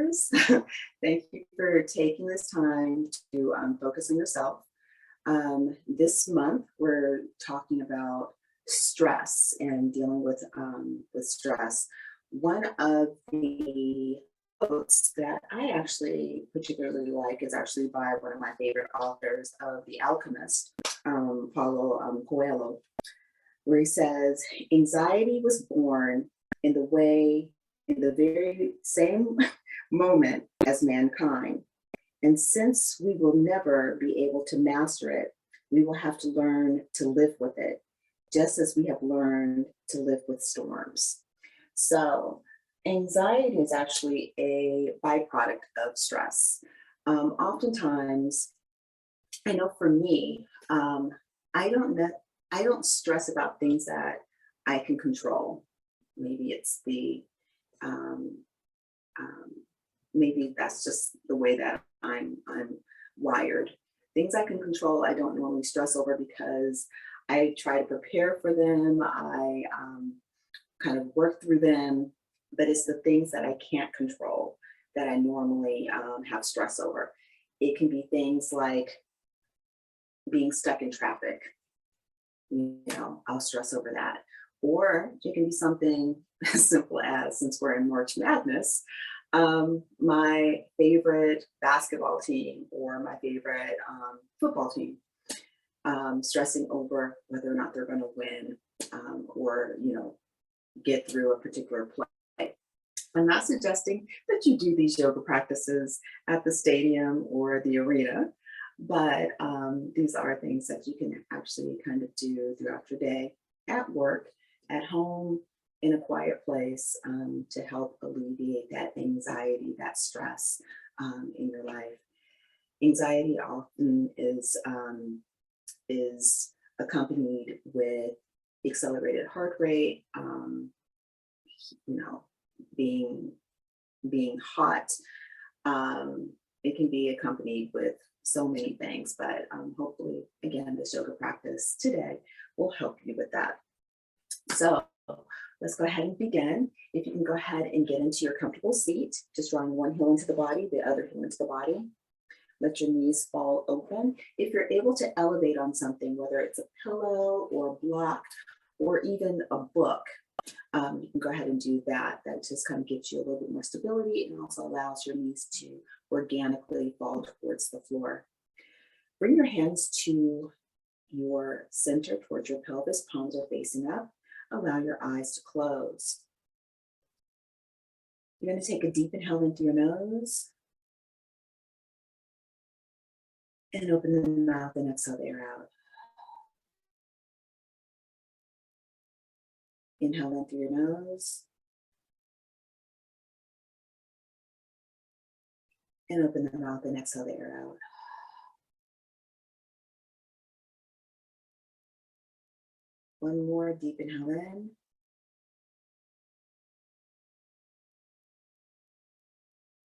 listeners. Thank you for taking this time to focus on yourself. This month, we're talking about stress and dealing with stress. One of the quotes that I actually particularly like is actually by one of my favorite authors of The Alchemist, Paulo Coelho, where he says, anxiety was born in in the very same moment as mankind. And since we will never be able to master it, we will have to learn to live with it, just as we have learned to live with storms. So, anxiety is actually a byproduct of stress. Oftentimes, I know for me, I don't I don't stress about things that I can control. Maybe it's the um, um, maybe that's just the way that I'm wired. Things I can control, I don't normally stress over because I try to prepare for them. I kind of work through them, but it's the things that I can't control that I normally have stress over. It can be things like being stuck in traffic. I'll stress over that. Or it can be something as simple as, since we're in March Madness, my favorite basketball team or my favorite football team, stressing over whether or not they're going to win or, get through a particular play. I'm not suggesting that you do these yoga practices at the stadium or the arena, but these are things that you can actually kind of do throughout your day, at work, at home, in a quiet place, to help alleviate that anxiety, that stress in your life. Anxiety often is accompanied with accelerated heart rate, you know, being hot. It can be accompanied with so many things, but hopefully, again, this yoga practice today will help you with that. So let's go ahead and begin. If you can go ahead and get into your comfortable seat, just drawing one heel into the body, the other heel into the body. Let your knees fall open. If you're able to elevate on something, whether it's a pillow or a block or even a book, you can go ahead and do that. That just kind of gives you a little bit more stability and also allows your knees to organically fall towards the floor. Bring your hands to your center towards your pelvis. Palms are facing up. Allow your eyes to close. You're going to take a deep inhale in through your nose and open the mouth and exhale the air out. Inhale in through your nose and open the mouth and exhale the air out. One more deep inhale in.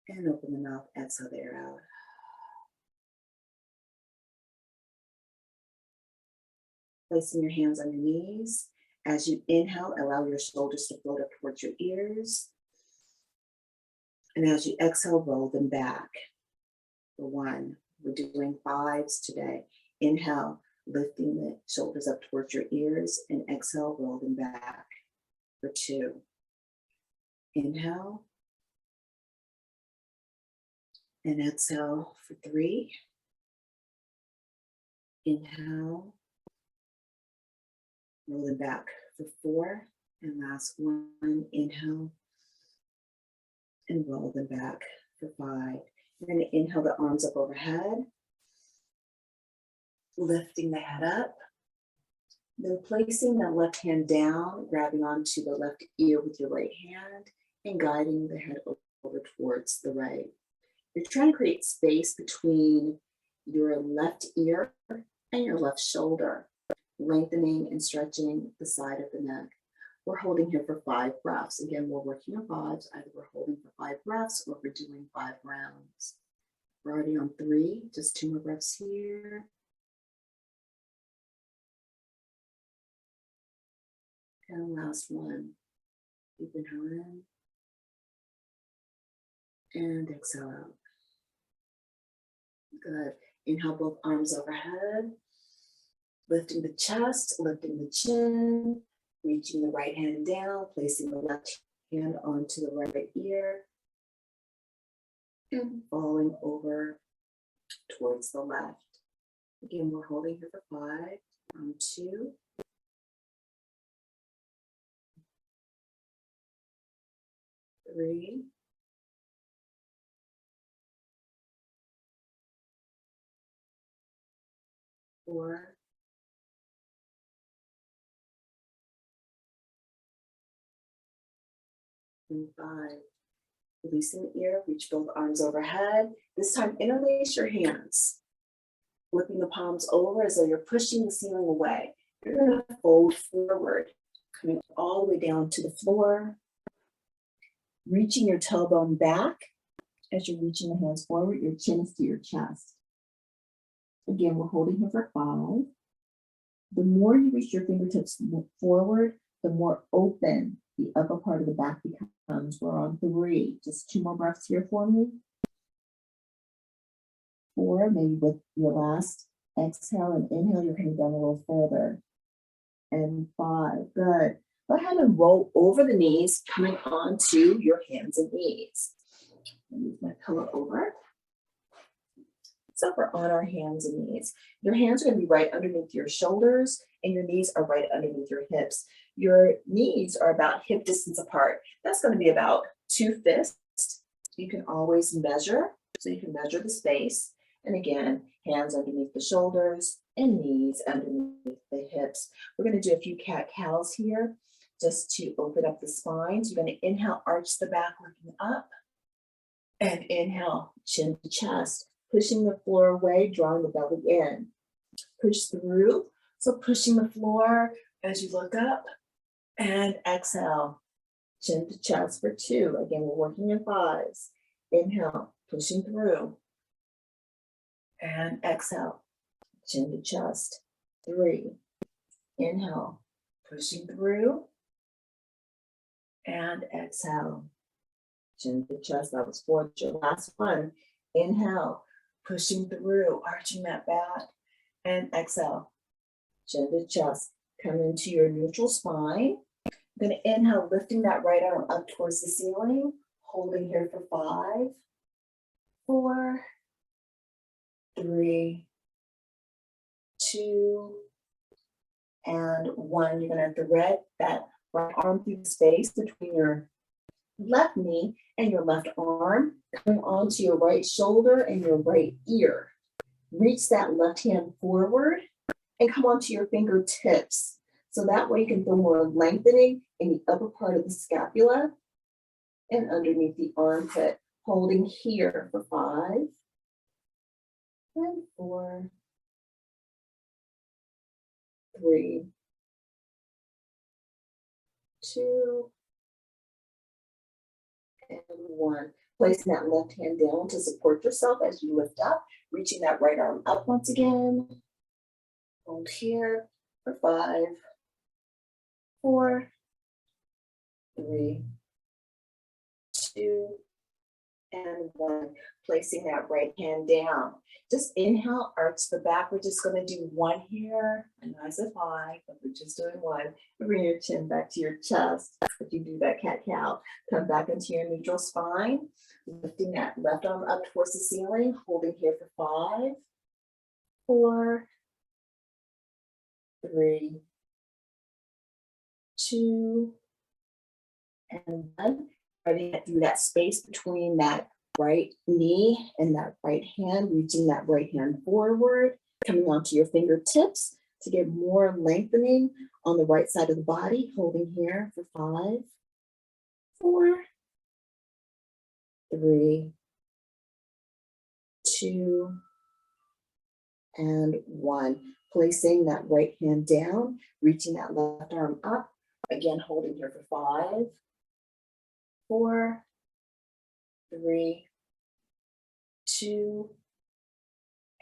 And open the mouth, exhale the air out. Placing your hands on your knees. As you inhale, allow your shoulders to float up towards your ears. And as you exhale, roll them back. For one, we're doing fives today. Inhale, lifting the shoulders up towards your ears, and exhale, roll them back. For two, inhale, and exhale for three. Inhale, roll them back for four, and last one, inhale, and roll them back for five. You're going to inhale the arms up overhead, lifting the head up, then placing the left hand down, grabbing onto the left ear with your right hand, and guiding the head over towards the right. You're trying to create space between your left ear and your left shoulder, lengthening and stretching the side of the neck. We're holding here for 5 breaths. Again, we're working on fives. Either we're holding for 5 breaths or we're doing 5 rounds. We're already on 3, just 2 more breaths here. And last one. Deep inhale in. And exhale out. Good. Inhale, both arms overhead. Lifting the chest, lifting the chin, reaching the right hand down, placing the left hand onto the right ear, and falling over towards the left. Again, we're holding here for 5, 2, 3, 4, and 5. Releasing the ear, reach both arms overhead. This time, interlace your hands, flipping the palms over as though you're pushing the ceiling away. You're going to fold forward, coming all the way down to the floor, reaching your tailbone back. As you're reaching the hands forward, your chin is to your chest. Again, we're holding here for 5. The more you reach your fingertips forward, the more open the upper part of the back becomes. We're on 3. Just 2 more breaths here for me. 4, maybe with your last exhale and inhale, you're coming down a little further. And 5, good. Go ahead and roll over the knees, coming onto your hands and knees. Move my pillow over. So we're on our hands and knees. Your hands are going to be right underneath your shoulders, and your knees are right underneath your hips. Your knees are about hip distance apart. That's going to be about 2 fists. You can always measure, so you can measure the space. And again, hands underneath the shoulders and knees underneath the hips. We're going to do a few cat-cows here just to open up the spine. So you're going to inhale, arch the back, looking up. And inhale, chin to chest. Pushing the floor away, drawing the belly in. Push through, so pushing the floor as you look up. And exhale, chin to chest for 2. Again, we're working in 5s. Inhale, pushing through. And exhale, chin to chest, 3. Inhale, pushing through. And exhale, chin to chest. That was 4. Your last one. Inhale, pushing through, arching that back, and exhale, chin to chest. Come into your neutral spine. I'm going to inhale, lifting that right arm up towards the ceiling, holding here for 5, 4, 3, 2, and 1. You're going to thread that right arm through the space between your left knee and your left arm, coming onto your right shoulder and your right ear. Reach that left hand forward and come onto your fingertips. So that way you can feel more lengthening in the upper part of the scapula and underneath the armpit. Holding here for 5 and 4, 3, 2, and 1. Placing that left hand down to support yourself as you lift up, reaching that right arm up once again. Hold here for 5, 4, 3, 2, and 1. Placing that right hand down. Just inhale, arch the back. We're just going to do 1 here. I know I said 5, but we're just doing 1. Bring your chin back to your chest. If you do that cat-cow, come back into your neutral spine. Lifting that left arm up towards the ceiling. Holding here for 5, 4, 3, 2, and 1. Ready to get through that space between that right knee and that right hand, reaching that right hand forward, coming onto your fingertips to get more lengthening on the right side of the body, holding here for 5, 4, 3, 2, and 1. Placing that right hand down, reaching that left arm up, again holding here for 5, 4, 3, 2,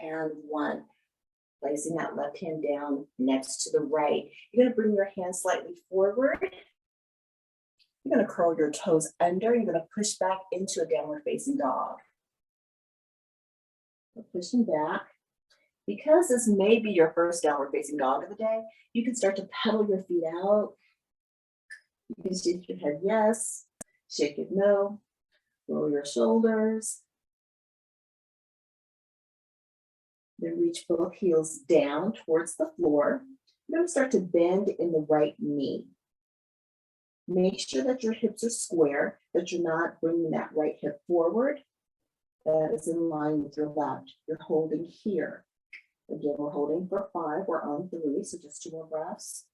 and 1. Placing that left hand down next to the right. You're going to bring your hand slightly forward. You're going to curl your toes under. You're going to push back into a downward facing dog. So pushing back. Because this may be your first downward facing dog of the day, you can start to pedal your feet out. You can shake your head yes, shake it no, roll your shoulders. Then reach both heels down towards the floor. You're going to start to bend in the right knee. Make sure that your hips are square, that you're not bringing that right hip forward. That is in line with your left. You're holding here. Again, we're holding for 5. We're on 3, so just 2 more breaths.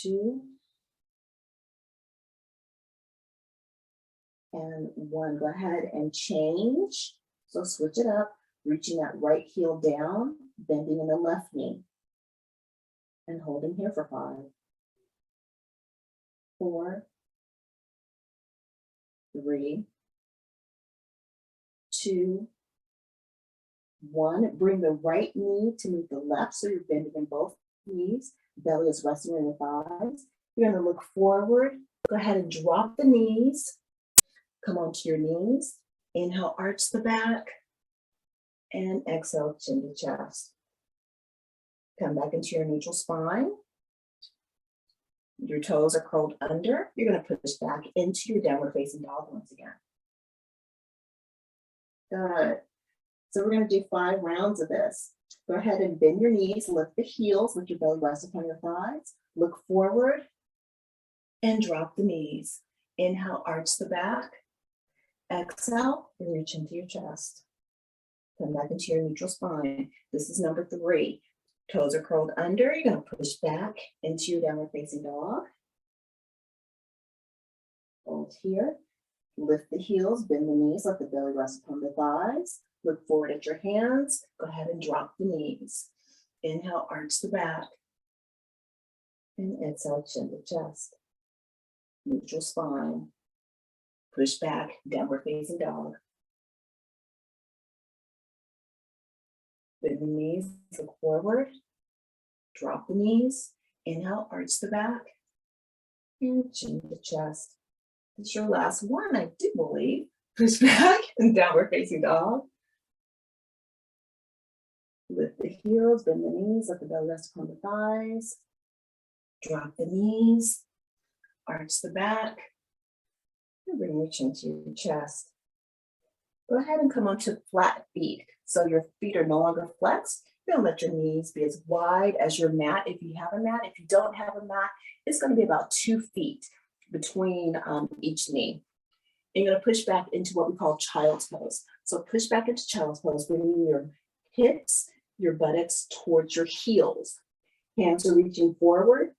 2. And 1. Go ahead and change. So switch it up, reaching that right heel down, bending in the left knee. And holding here for 5. 4. 3. 2. 1. Bring the right knee to meet the left, so you're bending in both knees. Belly is resting on your thighs. You're going to look forward. Go ahead and drop the knees. Come onto your knees. Inhale, arch the back. And exhale, chin to chest. Come back into your neutral spine. Your toes are curled under. You're going to push back into your downward facing dog once again. Good. So we're going to do 5 rounds of this. Go ahead and bend your knees, lift the heels, let your belly rest upon your thighs. Look forward and drop the knees. Inhale, arch the back. Exhale, and reach into your chest. Come back into your neutral spine. This is number 3. Toes are curled under. You're going to push back into your downward facing dog. Hold here. Lift the heels, bend the knees, let the belly rest upon the thighs. Look forward at your hands. Go ahead and drop the knees. Inhale, arch the back. And exhale, chin to chest. Neutral spine. Push back, downward facing dog. Bend the knees, look forward. Drop the knees. Inhale, arch the back. And chin to chest. This is your last one, I do believe. Push back and downward facing dog. Lift the heels, bend the knees, let the belly rest upon the thighs. Drop the knees, arch the back, and bring your chin to your chest. Go ahead and come onto flat feet. So your feet are no longer flexed. You're gonna let your knees be as wide as your mat if you have a mat. If you don't have a mat, it's gonna be about 2 feet between each knee. And you're gonna push back into what we call child's pose. So push back into child's pose, bringing your hips, your buttocks towards your heels. Hands are reaching forward.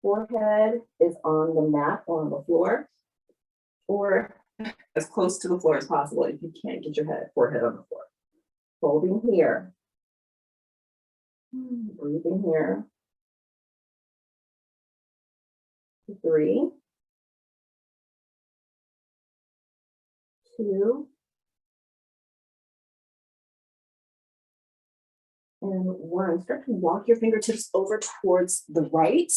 Forehead is on the mat or on the floor, or as close to the floor as possible if you can't get your forehead on the floor. Holding here. Breathing here. 3. 2. And 1. Start to walk your fingertips over towards the right.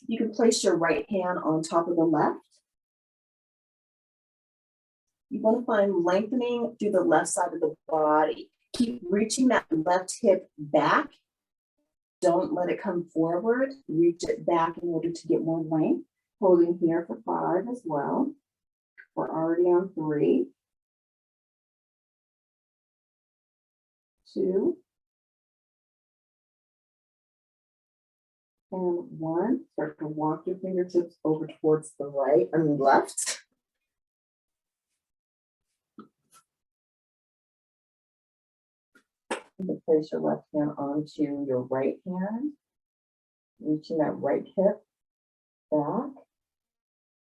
You can place your right hand on top of the left. You want to find lengthening through the left side of the body. Keep reaching that left hip back. Don't let it come forward. Reach it back in order to get more length. Holding here for 5 as well. We're already on 3. 2. And 1. Start to walk your fingertips over towards the left. You place your left hand onto your right hand, reaching that right hip back.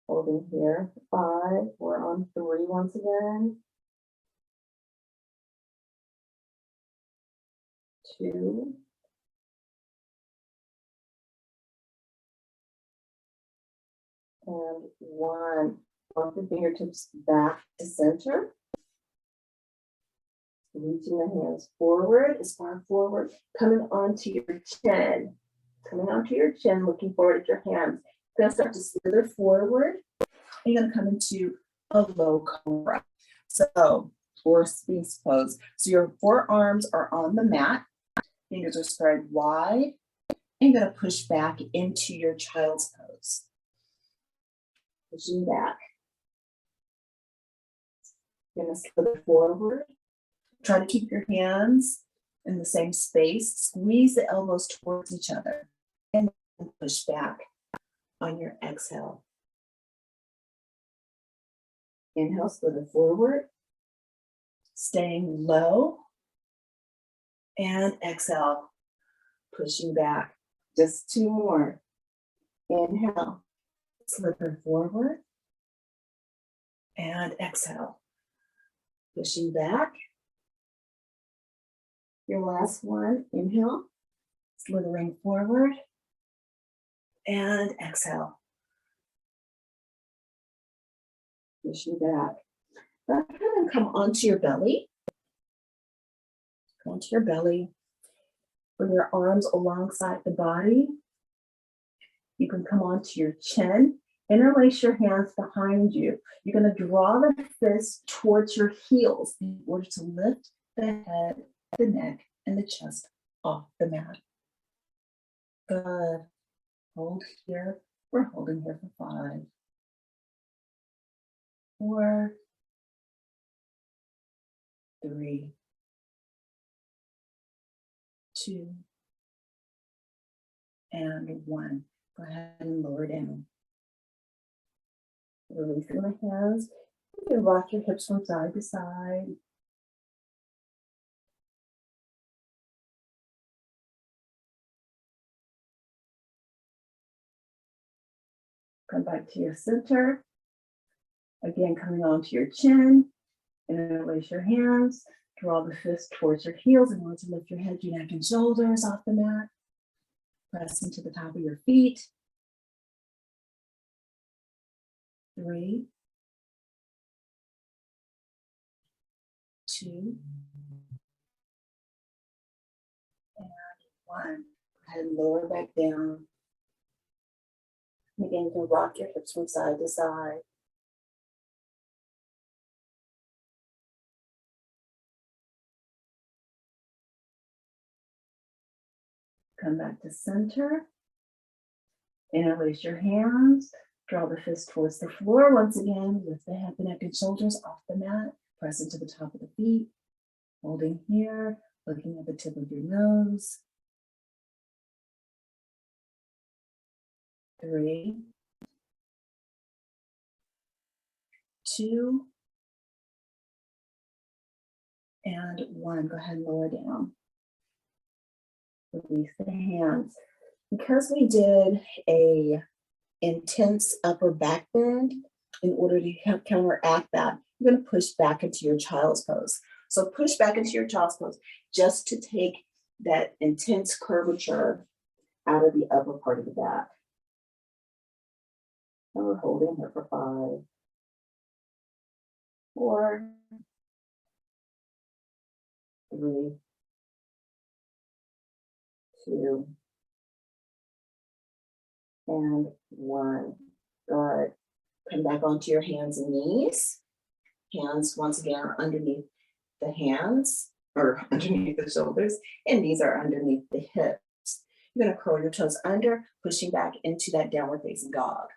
Holding here, 5. We're on 3 once again. 2. And 1. Walk the fingertips back to center. Reaching the hands forward, as far forward, coming onto your chin. Coming onto your chin, looking forward at your hands. You're gonna start to slither forward. And you're gonna come into a low cobra. So, or sphinx pose. So your forearms are on the mat. Fingers are spread wide. And you're gonna push back into your child's pose. Pushing back. You're gonna slither forward. Try to keep your hands in the same space. Squeeze the elbows towards each other. And push back on your exhale. Inhale, slither forward. Staying low. And exhale, pushing back. Just 2 more. Inhale, slither forward. And exhale, pushing back. Your last one, inhale, slithering forward. And exhale, pushing back. Then come onto your belly. Come onto your belly. Bring your arms alongside the body. You can come onto your chin. Interlace your hands behind you. You're going to draw the fists towards your heels in order to lift the head, the neck, and the chest off the mat. Good. Hold here. We're holding here for 5, 4, 3, 2, and 1. Go ahead and lower down. Releasing the hands. You can rock your hips from side to side. Come back to your center. Again, coming onto your chin. Interlace your hands. Draw the fist towards your heels in order to lift your head, your neck, and shoulders off the mat. Press into the top of your feet. 3, 2, and 1. Go ahead and lower back down. Again, you can rock your hips from side to side. Come back to center. Interlace your hands. Draw the fist towards the floor. Once again, lift the head, the neck, and shoulders off the mat. Press into the top of the feet. Holding here, looking at the tip of your nose. 3, 2, and 1. Go ahead and lower down. Release the hands. Because we did a intense upper back bend, in order to counteract that, you're going to push back into your child's pose. So push back into your child's pose just to take that intense curvature out of the upper part of the back. And we're holding here for 5, 4, 3, 2, and 1. Good. Come back onto your hands and knees. Hands, once again, are underneath the hands, or underneath the shoulders, and knees are underneath the hips. You're going to curl your toes under, pushing back into that downward facing dog.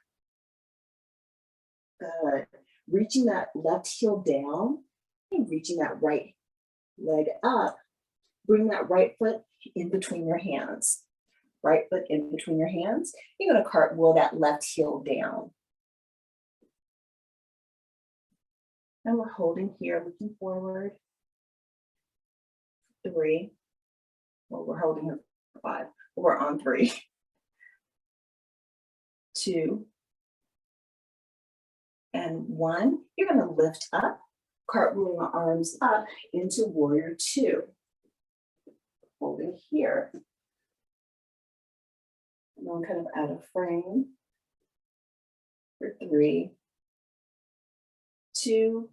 Good. Reaching that left heel down and reaching that right leg up. Bring that right foot in between your hands. Right foot in between your hands. You're going to cartwheel that left heel down. And we're holding here, looking forward. 3. Well, we're holding here for 5. We're on 3. 2. And 1. You're going to lift up, cartwheeling the arms up into warrior 2. Holding here. And then kind of out of frame. For 3, 2,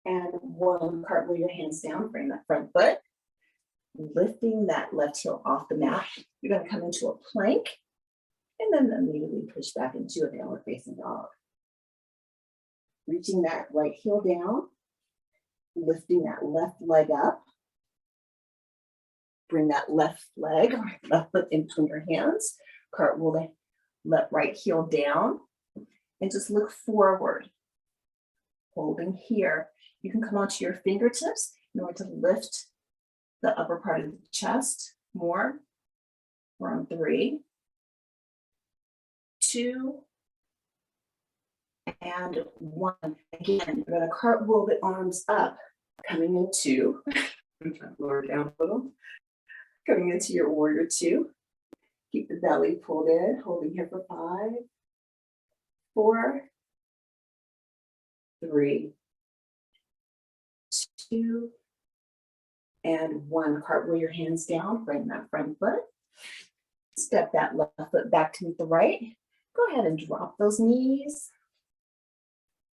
and 1. Cartwheel your hands down, bring that front foot. lifting that left heel off the mat. You're going to come into a plank and then immediately push back into a downward facing dog. Reaching that right heel down, lifting that left leg up. Bring that left leg or left foot in between your hands. Cartwheel the left right heel down and just look forward. Holding here. You can come onto your fingertips in order to lift the upper part of the chest more. We're on 3, 2, and 1. Again, you're going to cartwheel the arms up, coming into, I'm trying to lower down a little, coming into your warrior 2. Keep the belly pulled in, holding here for 5, 4, 3, 2, and 1. Cartwheel your hands down, bring that front foot. Step that left foot back to meet the right. Go ahead and drop those knees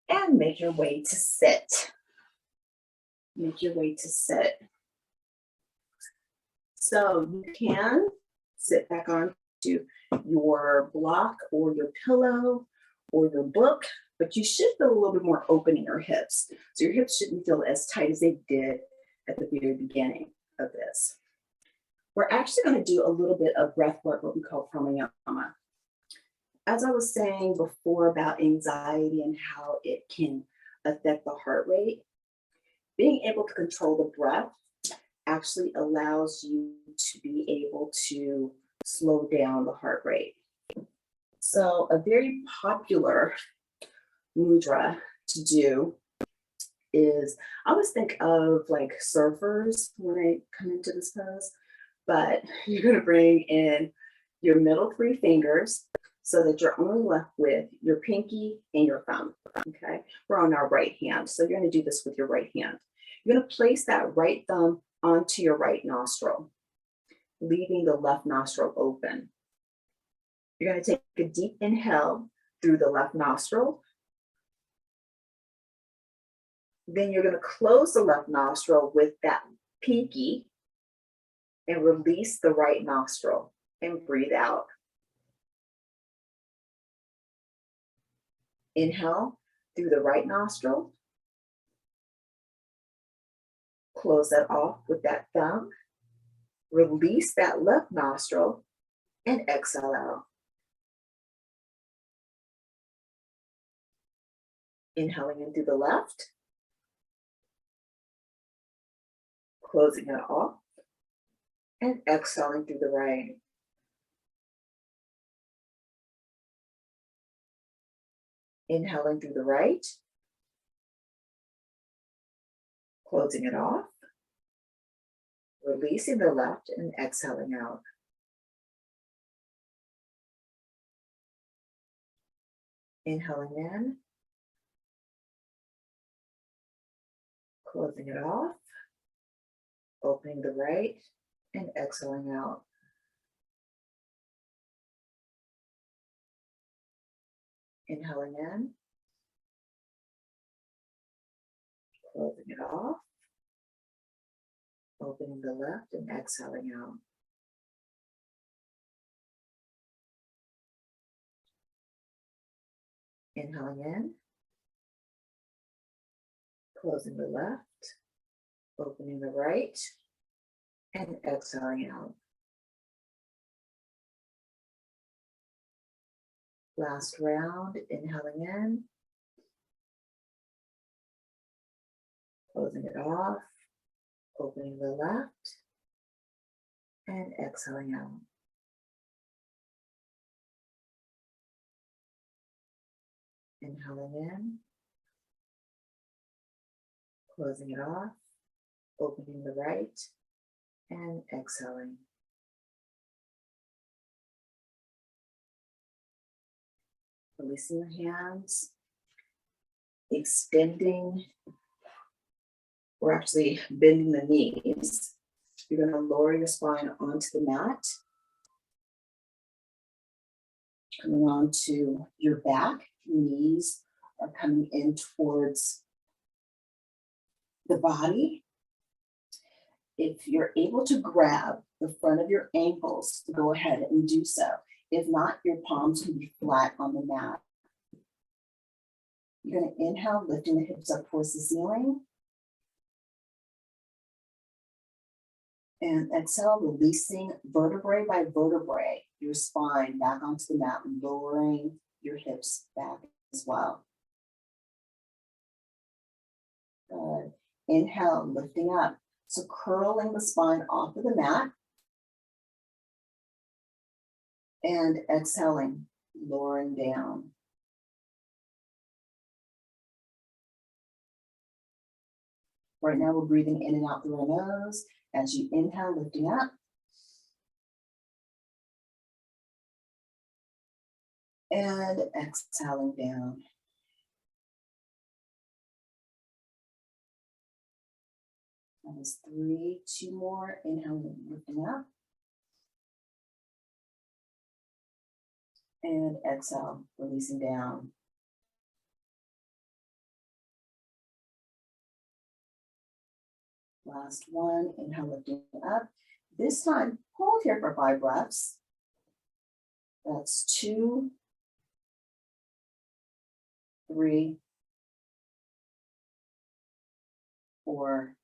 and make your way to sit. Make your way to sit. So you can sit back on to your block or your pillow or your book, but you should feel a little bit more open in your hips. So your hips shouldn't feel as tight as they did at the very beginning of this. We're actually going to do a little bit of breath work, what we call pranayama. As I was saying before about anxiety and how it can affect the heart rate, being able to control the breath actually allows you to be able to slow down the heart rate. So a very popular mudra to do is, I always think of like surfers when they come into this pose, but you're going to bring in your middle 3 fingers so that you're only left with your pinky and your thumb, okay? We're on our right hand, so you're going to do this with your right hand. You're going to place that right thumb onto your right nostril, leaving the left nostril open. You're going to take a deep inhale through the left nostril. Then you're going to close the left nostril with that pinky and release the right nostril and breathe out. Inhale through the right nostril. Close that off with that thumb. Release that left nostril and exhale out. Inhaling in through the left. Closing it off and exhaling through the right. Inhaling through the right. Closing it off. Releasing the left and exhaling out. Inhaling in. Closing it off. Opening the right and exhaling out. Inhaling in. Closing it off. Opening the left and exhaling out. Inhaling in. Closing the left. Opening the right and exhaling out. Last round, inhaling in. Closing it off. Opening the left and exhaling out. Inhaling in. Closing it off. Opening the right and exhaling. Releasing your hands. Extending. We're actually bending the knees. You're going to lower your spine onto the mat. Coming onto your back. Knees are coming in towards the body. If you're able to grab the front of your ankles, go ahead and do so. If not, your palms can be flat on the mat. You're going to inhale, lifting the hips up towards the ceiling. And exhale, releasing vertebrae by vertebrae, your spine back onto the mat, lowering your hips back as well. Good. Inhale, lifting up. So curling the spine off of the mat. And exhaling, lowering down. Right now we're breathing in and out through our nose. As you inhale, lifting up. And exhaling down. That was 3, 2 more. Inhaling, lifting up. And exhale, releasing down. Last one, inhale, lifting up. This time, hold here for 5 breaths. That's 2, 3, 4,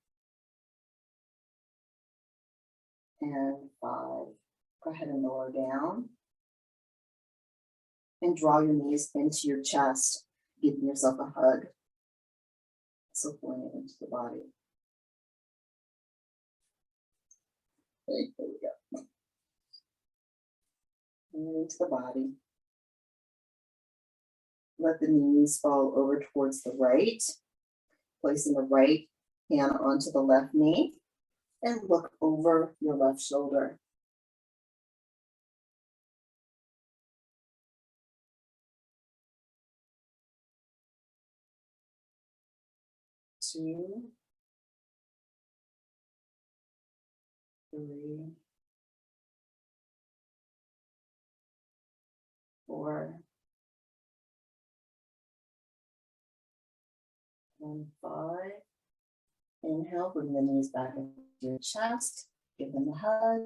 and 5. Go ahead and lower down. And draw your knees into your chest, giving yourself a hug. So pulling it into the body. Okay, there we go. And into the body. Let the knees fall over towards the right, placing the right hand onto the left knee, and look over your left shoulder. 2, 3, 4, and 5. Inhale, bring the knees back into your chest. Give them a hug.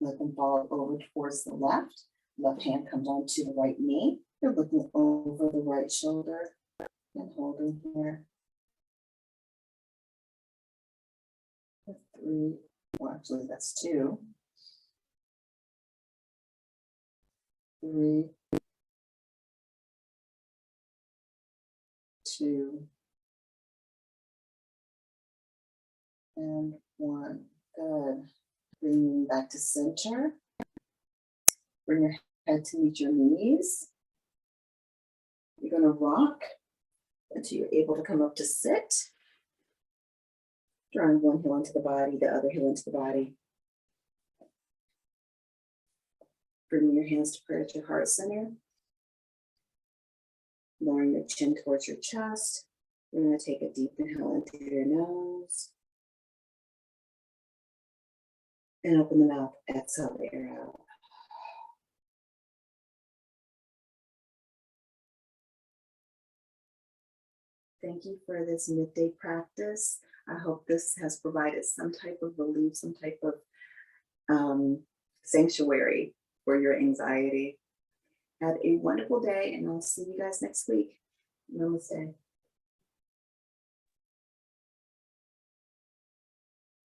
Let them fall over towards the left. Left hand comes onto the right knee. You're looking over the right shoulder and holding here. 3, well, actually that's 2. 3, 2, and 1. Good. Bring back to center. Bring your head to meet your knees. You're going to rock until you're able to come up to sit. Drawing one heel into the body, the other heel into the body. Bringing your hands to prayer at your heart center. Lowering your chin towards your chest. You're going to take a deep inhale into your nose. And open the mouth, exhale the air out. Thank you for this midday practice. I hope this has provided some type of relief, some type of sanctuary for your anxiety. Have a wonderful day, and I'll see you guys next week. Namaste.